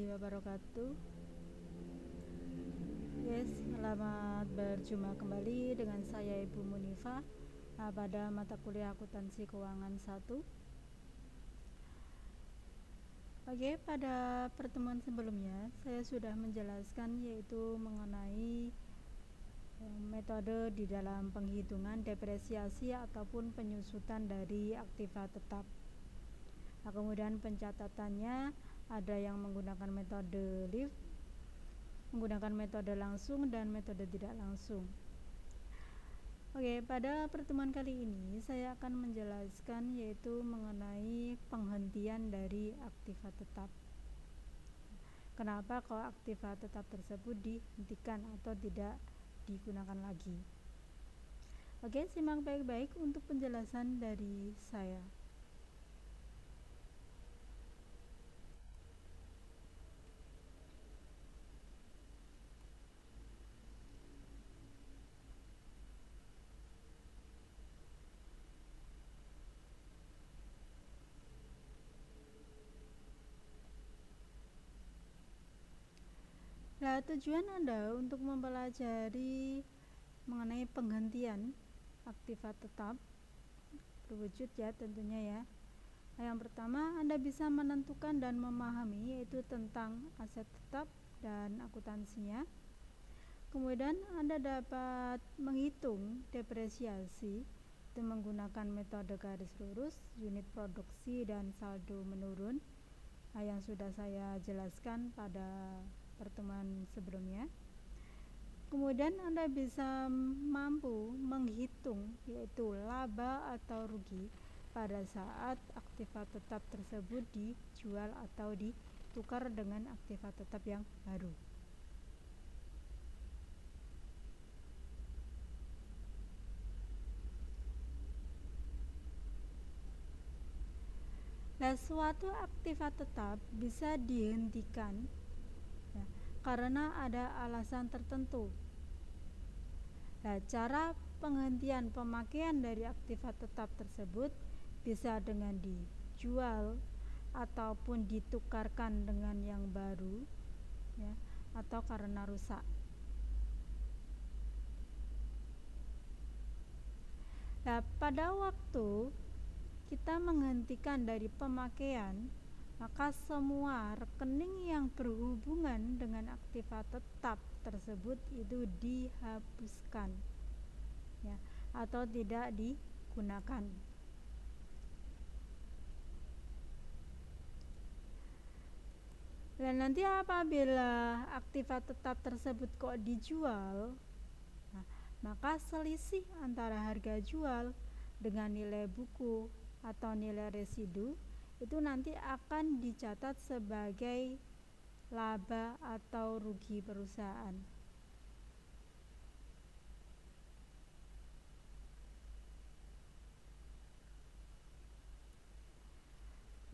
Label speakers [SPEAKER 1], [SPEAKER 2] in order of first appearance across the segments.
[SPEAKER 1] warahmatullahi wabarakatuh. Yes, selamat berjumpa kembali dengan saya Ibu Munifa pada mata kuliah akuntansi keuangan 1. Oke, pada pertemuan sebelumnya saya sudah menjelaskan yaitu mengenai metode di dalam penghitungan depresiasi ataupun penyusutan dari aktiva tetap. Nah, kemudian pencatatannya ada yang menggunakan metode lift, menggunakan metode langsung dan metode tidak langsung. Oke, pada pertemuan kali ini saya akan menjelaskan yaitu mengenai penghentian dari aktiva tetap. Kenapa kalau aktiva tetap tersebut dihentikan atau tidak digunakan lagi? Oke, simak baik-baik untuk penjelasan dari saya. Nah, tujuan Anda untuk mempelajari mengenai penghentian aktiva tetap berwujud ya tentunya ya. Nah, yang pertama Anda bisa menentukan dan memahami yaitu tentang aset tetap dan akuntansinya. Kemudian Anda dapat menghitung depresiasi itu menggunakan metode garis lurus, unit produksi dan saldo menurun yang sudah saya jelaskan pada pertemuan sebelumnya. Kemudian Anda bisa mampu menghitung yaitu laba atau rugi pada saat aktiva tetap tersebut dijual atau ditukar dengan aktiva tetap yang baru. Nah, suatu aktiva tetap bisa dihentikan ya, karena ada alasan tertentu. Nah, cara penghentian pemakaian dari aktiva tetap tersebut bisa dengan dijual ataupun ditukarkan dengan yang baru ya, atau karena rusak. Nah, pada waktu kita menghentikan dari pemakaian, maka semua rekening yang berhubungan dengan aktiva tetap tersebut itu dihapuskan ya, atau tidak digunakan. Dan nanti apabila aktiva tetap tersebut kok dijual, maka selisih antara harga jual dengan nilai buku atau nilai residu itu nanti akan dicatat sebagai laba atau rugi perusahaan.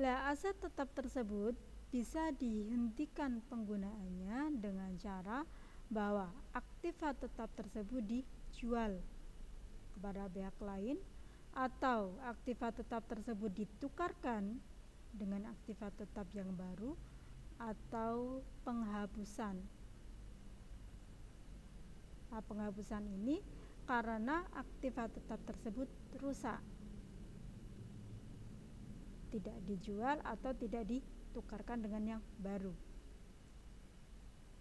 [SPEAKER 1] Nah, aset tetap tersebut bisa dihentikan penggunaannya dengan cara bahwa aktiva tetap tersebut dijual kepada pihak lain atau aktiva tetap tersebut ditukarkan dengan aktiva tetap yang baru atau penghapusan. Nah, penghapusan ini karena aktiva tetap tersebut rusak, tidak dijual atau tidak ditukarkan dengan yang baru.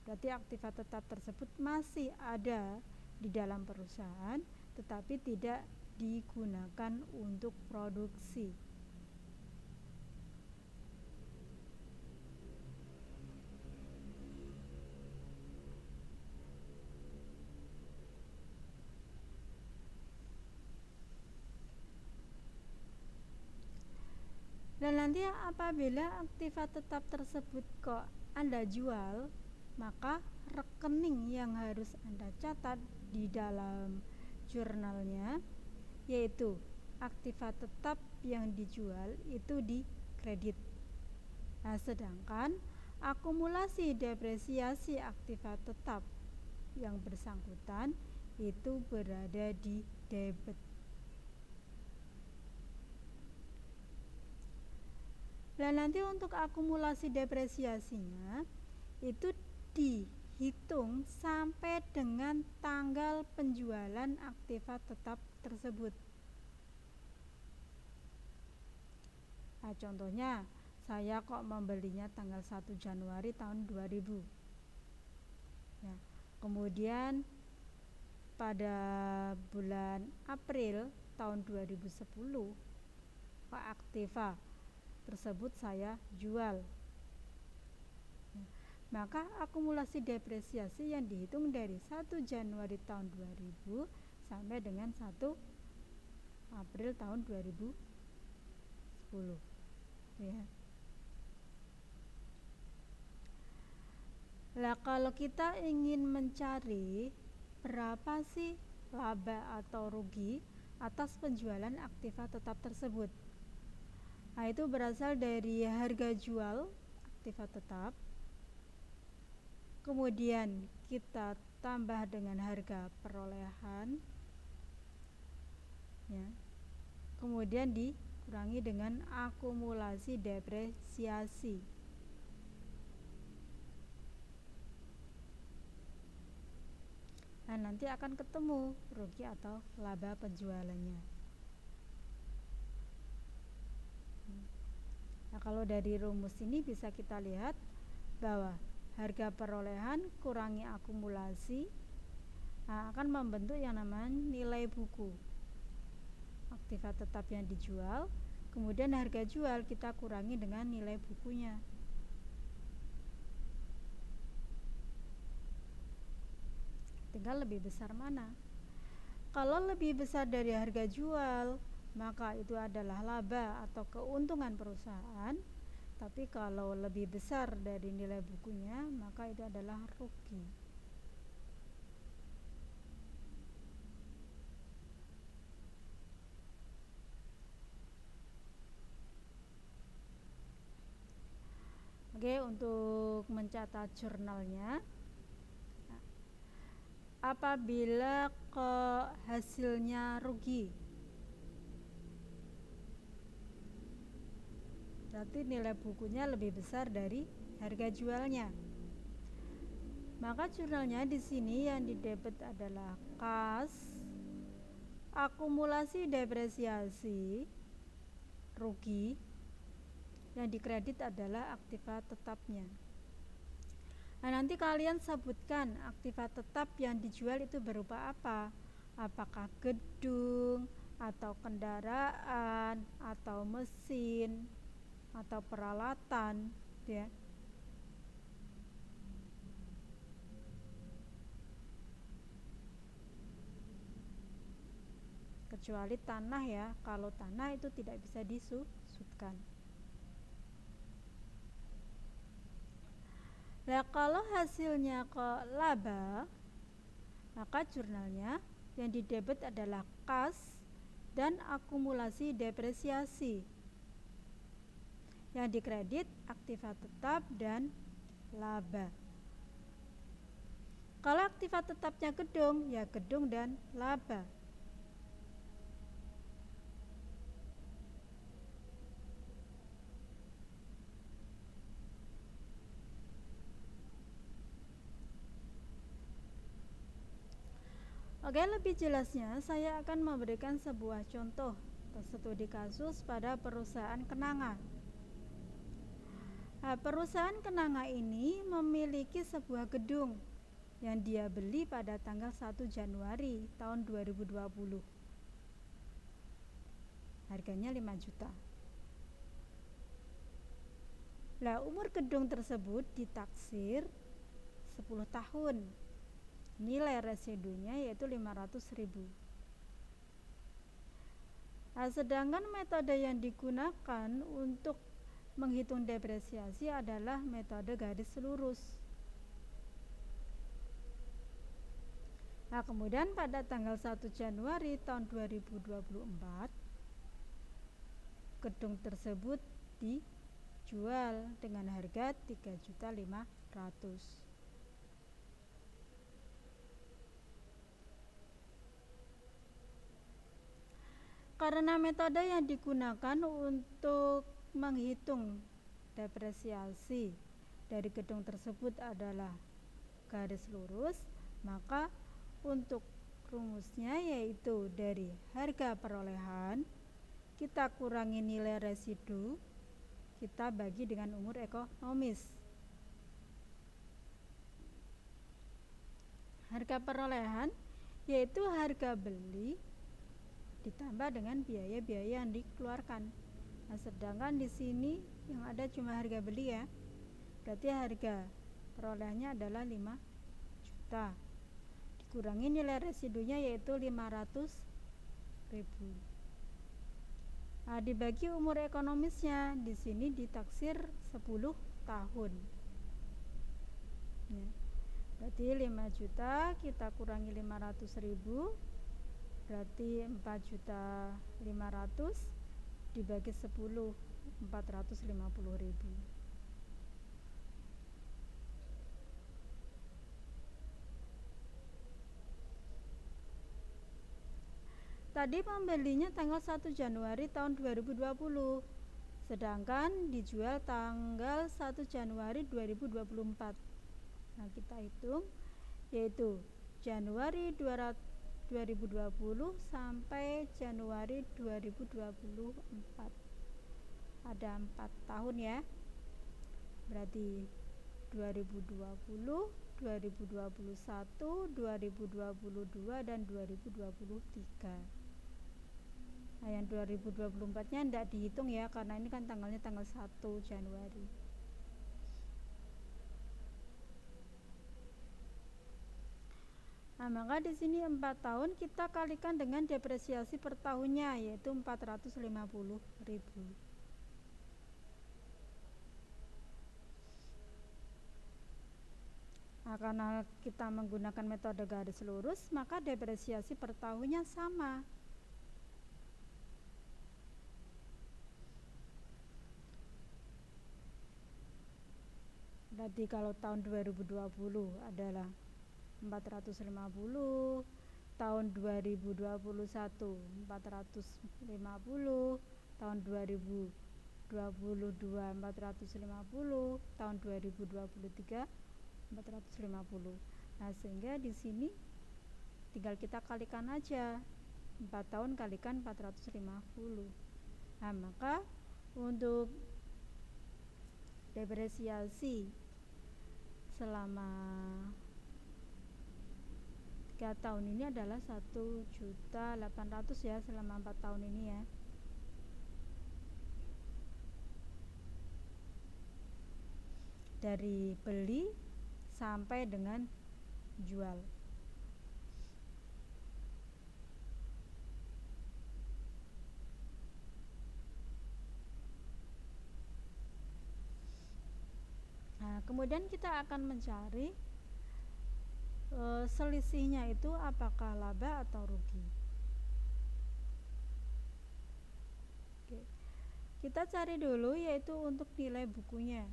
[SPEAKER 1] Berarti aktiva tetap tersebut masih ada di dalam perusahaan tetapi tidak digunakan untuk produksi. Dan nanti apabila aktiva tetap tersebut kok Anda jual, maka rekening yang harus Anda catat di dalam jurnalnya yaitu aktiva tetap yang dijual itu di kredit. Nah, sedangkan akumulasi depresiasi aktiva tetap yang bersangkutan itu berada di debit. Dan nanti untuk akumulasi depresiasinya itu dihitung sampai dengan tanggal penjualan aktiva tetap tersebut. Nah, contohnya saya kok membelinya tanggal 1 Januari tahun 2000 ya. Kemudian pada bulan April tahun 2010 kok aktiva tersebut saya jual ya. Maka akumulasi depresiasi yang dihitung dari 1 Januari tahun 2000 sampai dengan 1 April tahun 2010 ya. Lah kalau kita ingin mencari berapa sih laba atau rugi atas penjualan aktiva tetap tersebut, nah itu berasal dari harga jual aktiva tetap, kemudian kita tambah dengan harga perolehan ya, kemudian dikurangi dengan akumulasi depresiasi. Nah, nanti akan ketemu rugi atau laba penjualannya. Nah, kalau dari rumus ini bisa kita lihat bahwa harga perolehan kurangi akumulasi akan membentuk yang namanya nilai buku aktiva tetap yang dijual, kemudian harga jual kita kurangi dengan nilai bukunya. Tinggal lebih besar mana. Kalau lebih besar dari harga jual, maka itu adalah laba atau keuntungan perusahaan. Tapi kalau lebih besar dari nilai bukunya, maka itu adalah rugi. Oke, untuk mencatat jurnalnya, apabila hasilnya rugi, berarti nilai bukunya lebih besar dari harga jualnya. Maka jurnalnya di sini yang didebet adalah kas, akumulasi depresiasi, rugi, yang dikredit adalah aktiva tetapnya. Nah, nanti kalian sebutkan aktiva tetap yang dijual itu berupa apa? Apakah gedung, atau kendaraan, atau mesin, atau peralatan, ya. Kecuali tanah ya, kalau tanah itu tidak bisa disebutkan. Nah, kalau hasilnya laba, maka jurnalnya yang didebet adalah kas dan akumulasi depresiasi. Yang dikredit aktiva tetap dan laba. Kalau aktiva tetapnya gedung, ya gedung dan laba. Oke, lebih jelasnya saya akan memberikan sebuah contoh studi kasus pada perusahaan kenanga. Nah, perusahaan kenanga ini memiliki sebuah gedung yang dia beli pada tanggal 1 Januari tahun 2020. Harganya 5 juta. Nah, umur gedung tersebut ditaksir 10 tahun. Nilai residunya yaitu 500.000. Nah, sedangkan metode yang digunakan untuk menghitung depresiasi adalah metode garis lurus. Nah, kemudian pada tanggal 1 Januari tahun 2024 gedung tersebut dijual dengan harga 3.500.000. Karena metode yang digunakan untuk menghitung depresiasi dari gedung tersebut adalah garis lurus, maka untuk rumusnya yaitu dari harga perolehan kita kurangi nilai residu, kita bagi dengan umur ekonomis. Harga perolehan yaitu harga beli ditambah dengan biaya-biaya yang dikeluarkan. Nah, sedangkan di sini yang ada cuma harga beli ya. Berarti harga perolehannya adalah 5 juta. Dikurangi nilai residunya yaitu 500.000. Nah, dibagi umur ekonomisnya di sini ditaksir 10 tahun. Ya. Berarti 5 juta kita kurangi 500.000, berarti 4.500.000 dibagi 10, 450.000. Tadi pembelinya tanggal 1 Januari tahun 2020, sedangkan dijual tanggal 1 Januari 2024. Nah, kita hitung yaitu Januari 2020 sampai Januari 2024. Ada 4 tahun ya. Berarti 2020, 2021, 2022 dan 2023. Nah, yang 2024-nya tidak dihitung ya, karena ini kan tanggalnya tanggal 1 Januari. Nah, maka di sini 4 tahun kita kalikan dengan depresiasi per tahunnya yaitu 450.000. Nah, karena kita menggunakan metode garis lurus, maka depresiasi per tahunnya sama. Berarti kalau tahun 2020 adalah 450, tahun 2021 450, tahun 2022 450, tahun 2023 450. Nah, sehingga di sini tinggal kita kalikan aja 4 tahun kalikan 450. Nah, maka untuk depresiasi selama 3 tahun ini adalah 1.800.000 ya, selama 4 tahun ini ya. Dari beli sampai dengan jual. Nah, kemudian kita akan mencari selisihnya itu apakah laba atau rugi. Oke. Kita cari dulu yaitu untuk nilai bukunya.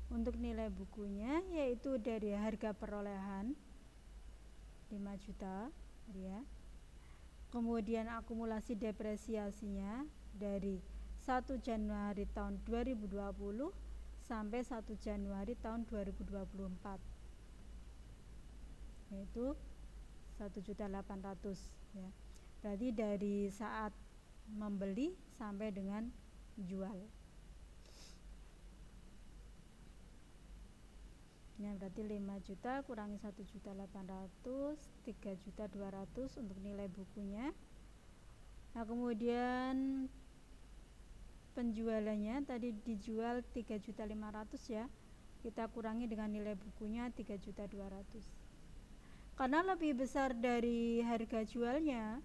[SPEAKER 1] Untuk nilai bukunya yaitu dari harga perolehan 5 juta ya. Kemudian akumulasi depresiasinya dari 1 Januari tahun 2020 sampai 1 Januari tahun 2024. Yaitu 1.800.000 ya. Berarti dari saat membeli sampai dengan jual. Ya, berarti 5 juta kurangi 1.800.000, 3.200.000 untuk nilai bukunya. Nah, kemudian penjualannya tadi dijual 3.500.000 ya. Kita kurangi dengan nilai bukunya 3.200.000. Karena lebih besar dari harga jualnya,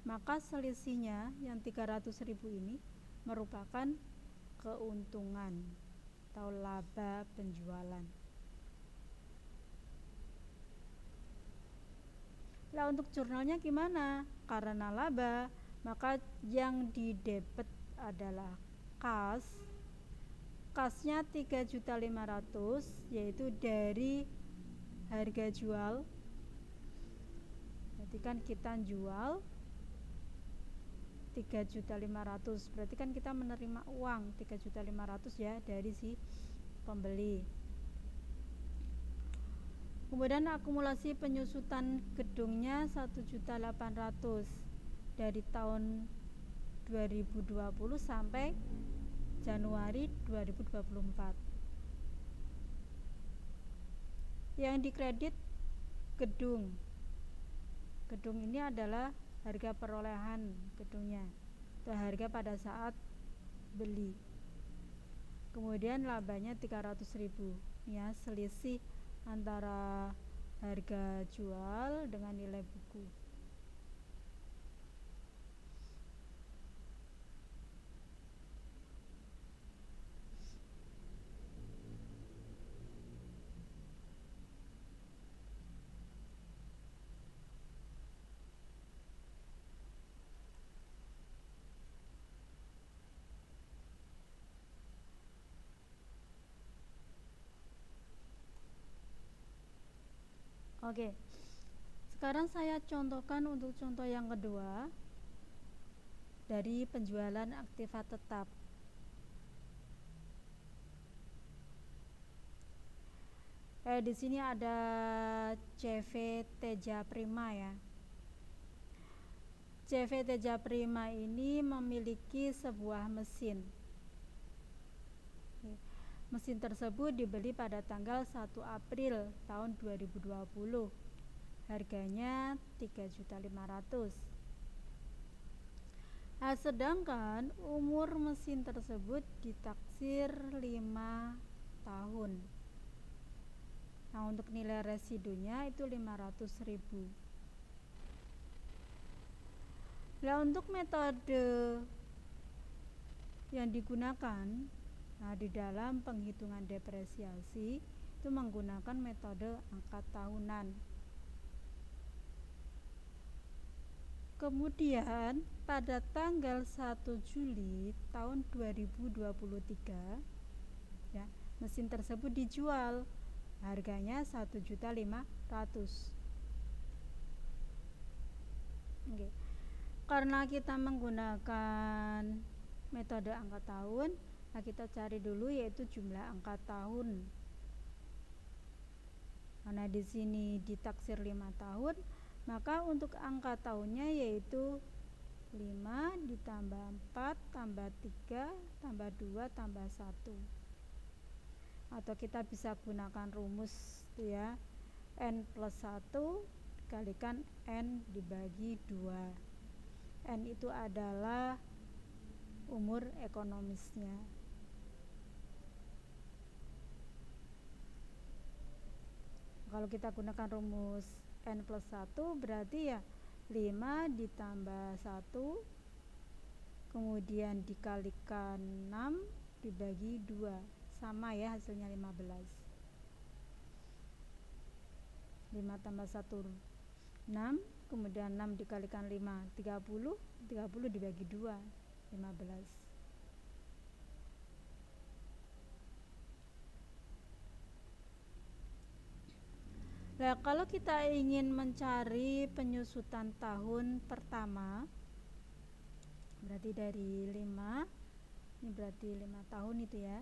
[SPEAKER 1] maka selisihnya yang 300.000 ini merupakan keuntungan atau laba penjualan. Nah, untuk jurnalnya gimana? Karena laba, maka yang didebet adalah kas. Kasnya 3.500.000 yaitu dari harga jual. Berarti kan kita jual 3.500.000, berarti kan kita menerima uang 3.500.000 ya dari si pembeli. Kemudian akumulasi penyusutan gedungnya 1.800.000 dari tahun 2020 sampai Januari 2024. Yang dikredit gedung. Gedung ini adalah harga perolehan gedungnya atau harga pada saat beli. Kemudian labanya 300.000 ya, selisih antara harga jual dengan nilai buku. Oke. Sekarang saya contohkan untuk contoh yang kedua dari penjualan aktiva tetap. Di sini ada CV Teja Prima ya. CV Teja Prima ini memiliki sebuah mesin. Mesin tersebut dibeli pada tanggal 1 April tahun 2020. Harganya 3.500.000. Sedangkan umur mesin tersebut ditaksir 5 tahun. Nah, untuk nilai residunya itu 500.000. Nah, untuk metode yang digunakan di dalam penghitungan depresiasi itu menggunakan metode angka tahunan. Kemudian pada tanggal 1 Juli tahun 2023 ya, mesin tersebut dijual. Harganya 1.500.000. Oke. Karena kita menggunakan metode angka tahun, kita cari dulu yaitu jumlah angka tahun. Karena di sini ditaksir 5 tahun, maka untuk angka tahunnya yaitu 5 ditambah 4 tambah 3 tambah 2 tambah 1. Atau kita bisa gunakan rumus ya, N plus 1 dikalikan N dibagi 2. N itu adalah umur ekonomisnya. Kalau kita gunakan rumus N plus 1 berarti ya 5 ditambah 1 kemudian dikalikan 6 dibagi 2, sama ya, hasilnya 15. 5 tambah 1 6, kemudian 6 dikalikan 5 30, 30 dibagi 2 15. Nah, kalau kita ingin mencari penyusutan tahun pertama, berarti dari 5, ini berarti 5 tahun itu ya.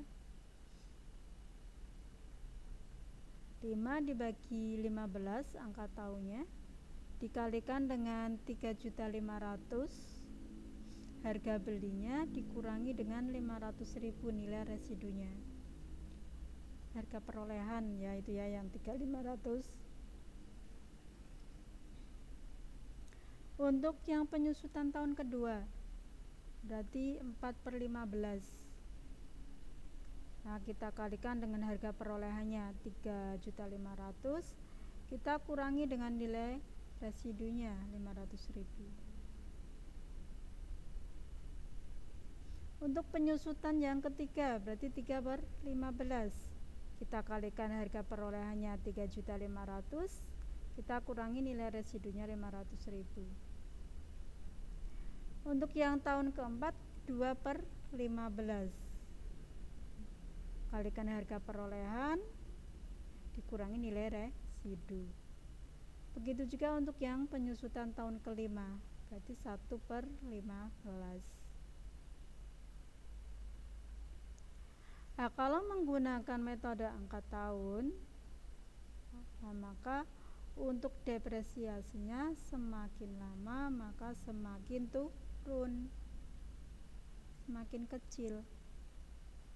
[SPEAKER 1] 5 dibagi 15 angka tahunnya, dikalikan dengan 3.500.000 harga belinya, dikurangi dengan 500.000 nilai residunya. Harga perolehan ya, itu ya yang 3.500. Untuk yang penyusutan tahun kedua berarti 4/15. Nah, kita kalikan dengan harga perolehannya 3.500.000, kita kurangi dengan nilai residunya 500.000. Untuk penyusutan yang ketiga berarti 3/15. Kita kalikan harga perolehannya 3.500.000, kita kurangi nilai residunya 500.000. Untuk yang tahun keempat 2/15. Kalikan harga perolehan dikurangi nilai residu. Begitu juga untuk yang penyusutan tahun kelima, berarti 1/15. Nah, kalau menggunakan metode angka tahun, nah, maka untuk depresiasinya semakin lama maka semakin turun, semakin kecil.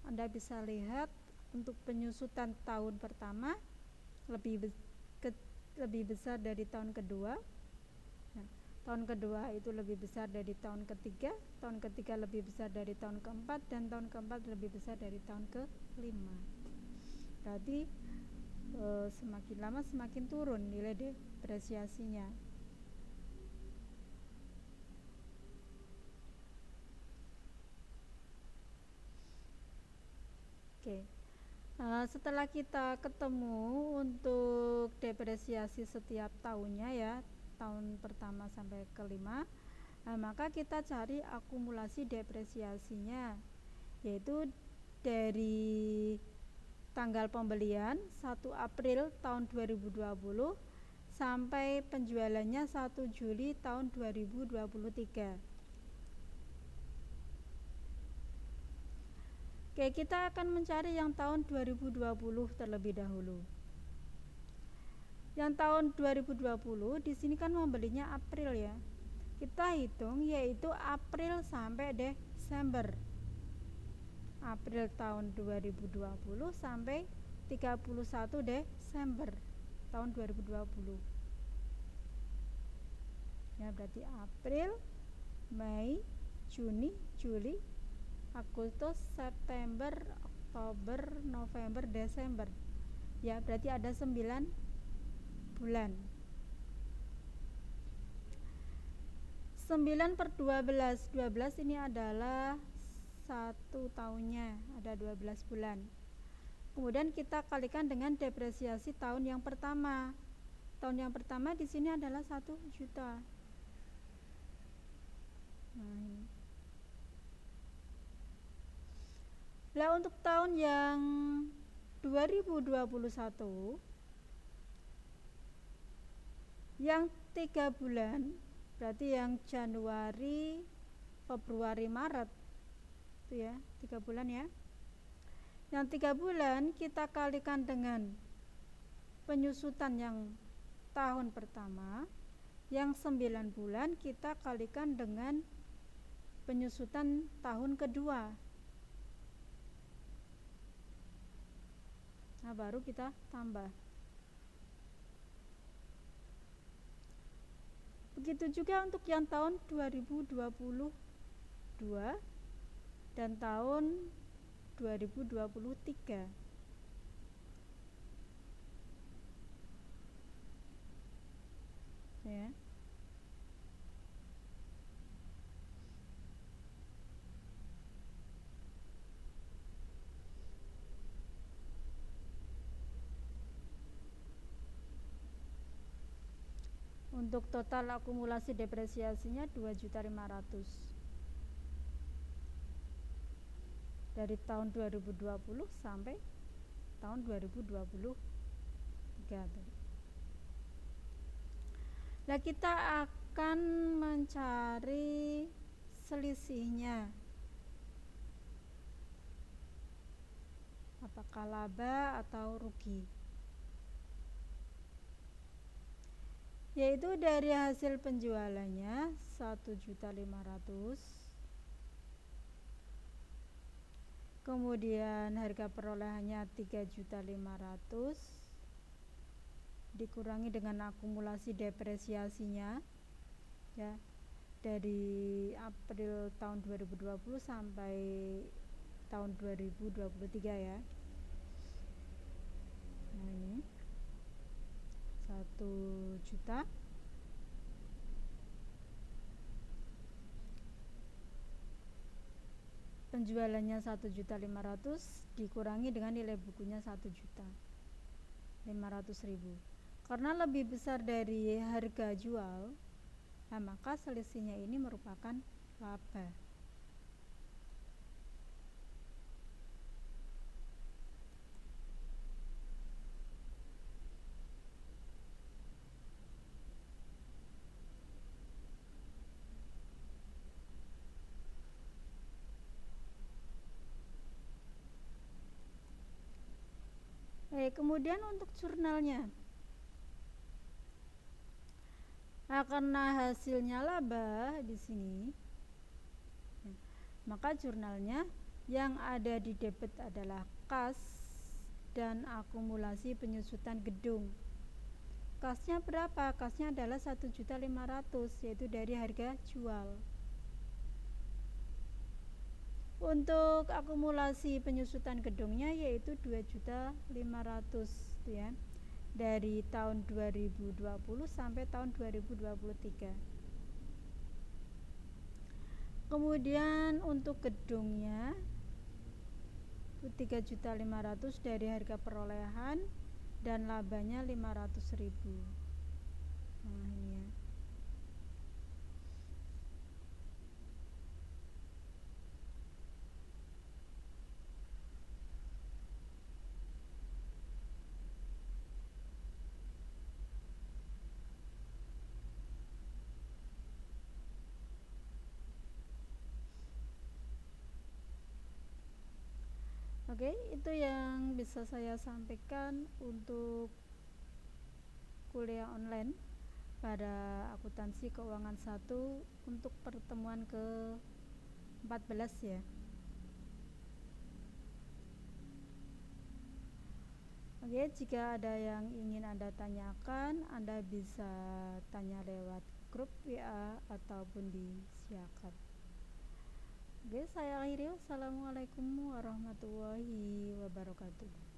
[SPEAKER 1] Anda bisa lihat untuk penyusutan tahun pertama lebih besar dari tahun kedua. Nah, tahun kedua itu lebih besar dari tahun ketiga lebih besar dari tahun keempat, dan tahun keempat lebih besar dari tahun kelima. Berarti semakin lama semakin turun nilai depresiasinya. Oke. Setelah kita ketemu untuk depresiasi setiap tahunnya ya, tahun pertama sampai kelima, maka kita cari akumulasi depresiasinya, yaitu dari tanggal pembelian 1 April tahun 2020 sampai penjualannya 1 Juli tahun 2023. Oke, kita akan mencari yang tahun 2020 terlebih dahulu. Yang tahun 2020 di sini kan membelinya April ya. Kita hitung yaitu April sampai Desember. April tahun 2020 sampai 31 Desember tahun 2020. Ya, berarti April, Mei, Juni, Juli, Agustus, September, Oktober, November, Desember. Ya, berarti ada 9 bulan. 9 per 12. 12 ini adalah 1 tahunnya, ada 12 bulan. Kemudian kita kalikan dengan depresiasi tahun yang pertama. Tahun yang pertama di sini adalah 1 juta. Nah, ini. Nah, untuk tahun yang 2021 yang 3 bulan, berarti yang Januari, Februari, Maret itu ya, 3 bulan ya. Yang 3 bulan kita kalikan dengan penyusutan yang tahun pertama. Yang 9 bulan kita kalikan dengan penyusutan tahun kedua. Nah, baru kita tambah. Begitu juga untuk yang tahun 2022 dan tahun 2023. Ya. Untuk total akumulasi depresiasinya 2.500.000 dari tahun 2020 sampai tahun 2023. Nah, kita akan mencari selisihnya. Apakah laba atau rugi? Yaitu dari hasil penjualannya 1.500.000, kemudian harga perolehannya 3.500.000 dikurangi dengan akumulasi depresiasinya ya, dari April tahun 2020 sampai tahun 2023 ya. Nah, ini 1 juta penjualannya 1.500.000 dikurangi dengan nilai bukunya 1.500.000. Karena lebih besar dari harga jual, nah maka selisihnya ini merupakan laba. Kemudian untuk jurnalnya, karena hasilnya laba di sini, maka jurnalnya yang ada di debit adalah kas dan akumulasi penyusutan gedung. Kasnya berapa? Kasnya adalah 1.500.000, yaitu dari harga jual. Untuk akumulasi penyusutan gedungnya yaitu 2.500.000 ya, dari tahun 2020 sampai tahun 2023. Kemudian untuk gedungnya 3.500.000 dari harga perolehan dan labanya 500.000. Nah, ini ya. Oke, itu yang bisa saya sampaikan untuk kuliah online pada akuntansi keuangan 1 untuk pertemuan ke-14 ya. Oke, jika ada yang ingin Anda tanyakan, Anda bisa tanya lewat grup WA ataupun di Siakat. Oke, saya akhiri. Wassalamualaikum warahmatullahi wabarakatuh.